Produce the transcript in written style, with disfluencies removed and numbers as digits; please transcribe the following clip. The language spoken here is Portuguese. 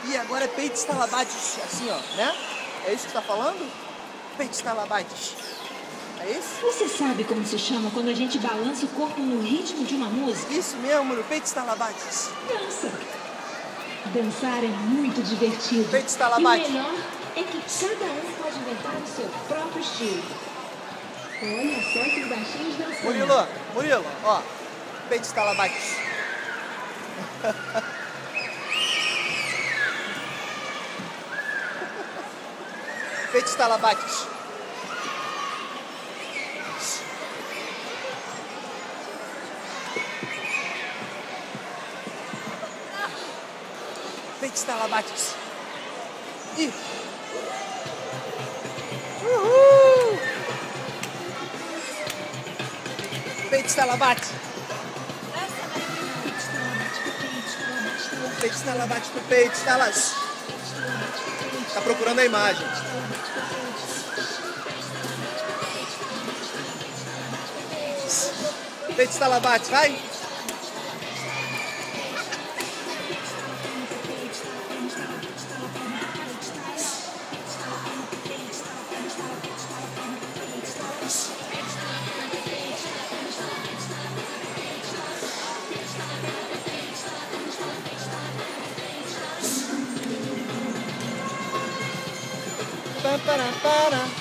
E agora é peito estalabades, assim, ó, né? É isso que você tá falando? Peito estalabades. É isso? Você sabe como se chama quando a gente balança o corpo no ritmo de uma música? Isso mesmo, no peito estalabades. Dança. Dançar é muito divertido. Peito estalabate. E o melhor é que cada um pode inventar o seu próprio estilo. Olha só esses baixinhos dançando. Murilo, ó. Peito estalabades. Peito estalabades. Peito estalabades. Ih! Uhul! Peito estalabate. Peito estalabate pro peito, estalas. Tá procurando a imagem. Peito estalabate, vai. Para.